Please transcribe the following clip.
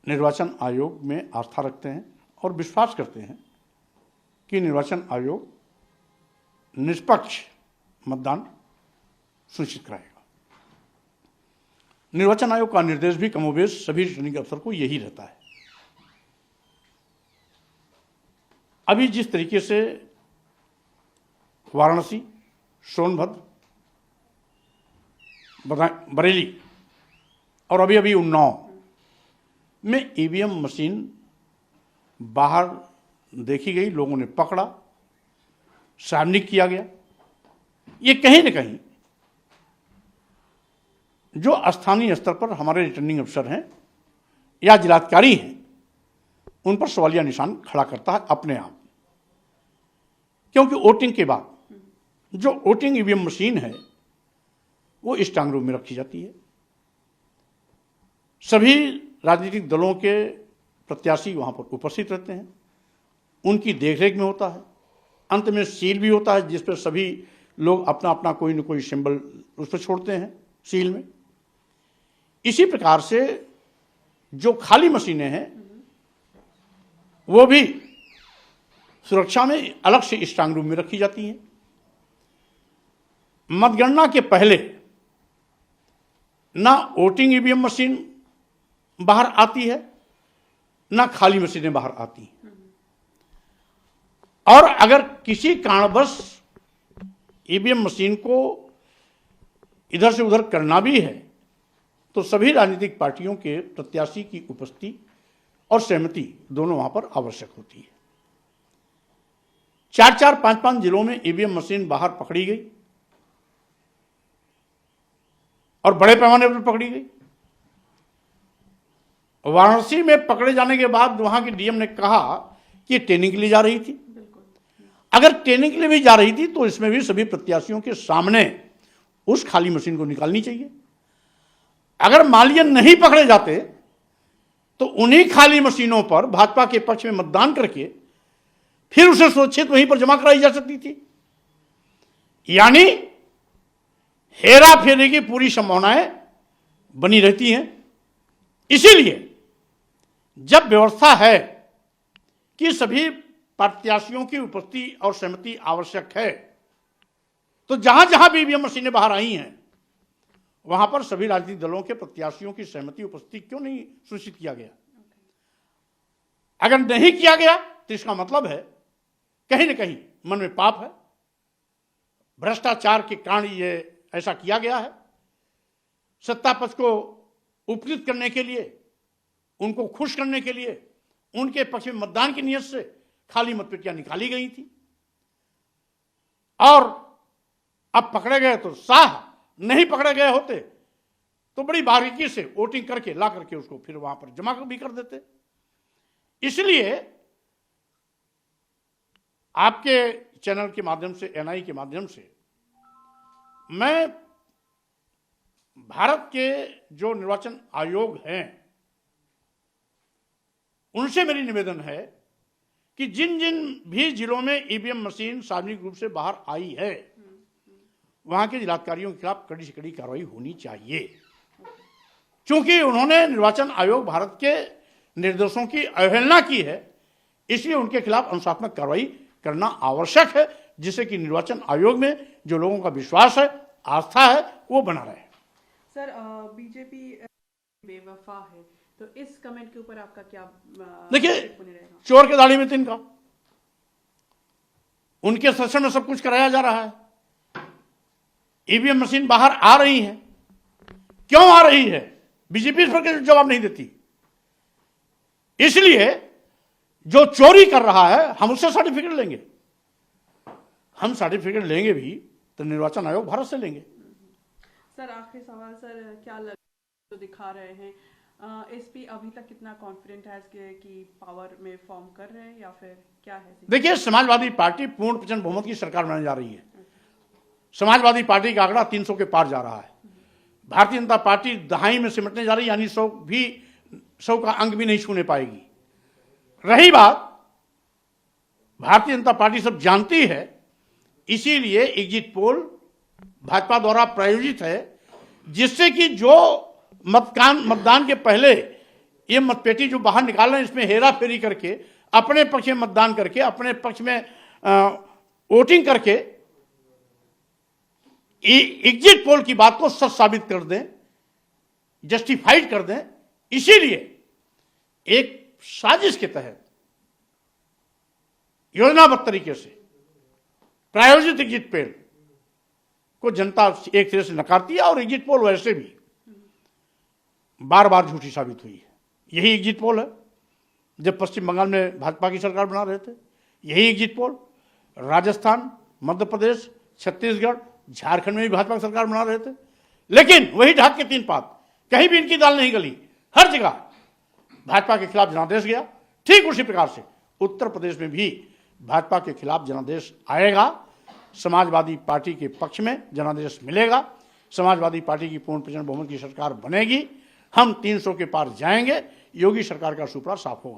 निर्वाचन आयोग में आस्था रखते हैं और विश्वास करते हैं कि निर्वाचन आयोग निष्पक्ष मतदान सुनिश्चित कराएगा। निर्वाचन आयोग का निर्देश भी कमोबेश सभी रिटर्निंग अफसर को यही रहता है। अभी जिस तरीके से वाराणसी, सोनभद्र, बरेली और अभी अभी उन्नाव में ईवीएम मशीन बाहर देखी गई, लोगों ने पकड़ा, सार्वजनिक किया गया, ये कहीं न कहीं जो स्थानीय स्तर पर हमारे रिटर्निंग अफसर हैं या जिलाधिकारी हैं उन पर सवालिया निशान खड़ा करता है अपने आप। क्योंकि वोटिंग के बाद जो वोटिंग ईवीएम मशीन है वो स्ट्रांग रूम में रखी जाती है। सभी राजनीतिक दलों के प्रत्याशी वहां पर उपस्थित रहते हैं, उनकी देखरेख में होता है। अंत में सील भी होता है जिस पर सभी लोग अपना अपना कोई न कोई सिंबल उस पर छोड़ते हैं सील में। इसी प्रकार से जो खाली मशीनें हैं वो भी सुरक्षा में अलग से स्ट्रांग रूम में रखी जाती हैं। मतगणना के पहले ना वोटिंग ईवीएम मशीन बाहर आती है ना खाली मशीनें बाहर आती हैं। और अगर किसी कारणवश ईवीएम मशीन को इधर से उधर करना भी है तो सभी राजनीतिक पार्टियों के प्रत्याशी की उपस्थिति और सहमति दोनों वहां पर आवश्यक होती है। 4-4, 5-5 जिलों में ईवीएम मशीन बाहर पकड़ी गई और बड़े पैमाने पर पकड़ी गई। वाराणसी में पकड़े जाने के बाद वहां के डीएम ने कहा कि ट्रेनिंग के लिए जा रही थी। अगर ट्रेनिंग के लिए भी जा रही थी तो इसमें भी सभी प्रत्याशियों के सामने उस खाली मशीन को निकालनी चाहिए। अगर मालियन नहीं पकड़े जाते तो उन्हीं खाली मशीनों पर भाजपा के पक्ष में मतदान करके फिर उसे सुरक्षित वहीं पर जमा कराई जा सकती थी। यानी हेरा फेरी की पूरी संभावनाएं बनी रहती हैं। इसीलिए जब व्यवस्था है कि सभी प्रत्याशियों की उपस्थिति और सहमति आवश्यक है तो जहां जहां भी ईवीएम मशीनें बाहर आई हैं वहां पर सभी राजनीतिक दलों के प्रत्याशियों की सहमति उपस्थिति क्यों नहीं सुनिश्चित किया गया? अगर नहीं किया गया तो इसका मतलब है कहीं न कहीं मन में पाप है, भ्रष्टाचार के कारण ये ऐसा किया गया है। सत्ता पक्ष को उपकृत करने के लिए, उनको खुश करने के लिए उनके पक्ष में मतदान की नियत से खाली मतपेटियां निकाली गई थी और अब पकड़े गए तो साह, नहीं पकड़े गए होते तो बड़ी बारीकी से वोटिंग करके ला करके उसको फिर वहां पर जमा भी कर देते। इसलिए आपके चैनल के माध्यम से, एनआई के माध्यम से मैं भारत के जो निर्वाचन आयोग हैं उनसे मेरी निवेदन है कि जिन जिन भी जिलों में ईवीएम मशीन सार्वजनिक रूप से बाहर आई है वहां के जिलाधिकारियों के खिलाफ कड़ी से कड़ी कार्रवाई होनी चाहिए। क्योंकि उन्होंने निर्वाचन आयोग भारत के निर्देशों की अवहेलना की है, इसलिए उनके खिलाफ अनुशासनात्मक कार्रवाई करना आवश्यक है, जिससे कि निर्वाचन आयोग में जो लोगों का विश्वास है, आस्था है, वो बना रहे। सर, बीजेपी बेवफा है तो इस कमेंट के ऊपर आपका क्या? देखिए, चोर के दाढ़ी में तिनका, उनके शासन में सब कुछ कराया जा रहा है। ईवीएम मशीन बाहर आ रही है, क्यों आ रही है? बीजेपी इस पर जवाब नहीं देती। इसलिए जो चोरी कर रहा है हम उससे सर्टिफिकेट लेंगे। हम सर्टिफिकेट लेंगे भी तो निर्वाचन आयोग भारत से लेंगे। सर, आखिरी सवाल सर, क्या लग तो दिखा रहे हैं एसपी अभी तक कितना कॉन्फिडेंट है कि पावर में फॉर्म कर रहे हैं या फिर क्या है? देखिए, समाजवादी पार्टी पूर्ण प्रचंड बहुमत की सरकार बनाने जा रही है। समाजवादी पार्टी का आंकड़ा 300 के पार जा रहा है। भारतीय जनता पार्टी दहाई में सिमटने जा रही है, यानी 100 का अंक भी नहीं छूने पाएगी। रही बात, भारतीय जनता पार्टी सब जानती है, इसीलिए एग्जिट पोल भाजपा द्वारा प्रायोजित है, जिससे कि जो मतदान के पहले ये मतपेटी जो बाहर निकाल रहे हैं इसमें हेरा फेरी करके, अपने पक्ष में मतदान करके, अपने पक्ष में वोटिंग करके एग्जिट पोल की बात को सच साबित कर दें, जस्टिफाइड कर दें। इसीलिए एक साजिश के तहत योजनाबद्ध तरीके से प्रायोजित एग्जिट पोल को जनता एक तरह से नकारती है, और एग्जिट पोल वैसे भी बार बार झूठी साबित हुई है। यही एग्जिट पोल है जब पश्चिम बंगाल में भाजपा की सरकार बना रहे थे, यही एग्जिट पोल राजस्थान, मध्य प्रदेश, छत्तीसगढ़, झारखंड में भी भाजपा की सरकार बना रहे थे। लेकिन वही ढाक के तीन पात, कहीं भी इनकी दाल नहीं गली, हर जगह भाजपा के खिलाफ जनादेश गया। ठीक उसी प्रकार से उत्तर प्रदेश में भी भाजपा के खिलाफ जनादेश आएगा, समाजवादी पार्टी के पक्ष में जनादेश मिलेगा, समाजवादी पार्टी की पूर्ण प्रचंड बहुमत की सरकार बनेगी, हम 300 के पार जाएंगे, योगी सरकार का सुपड़ा साफ होगा।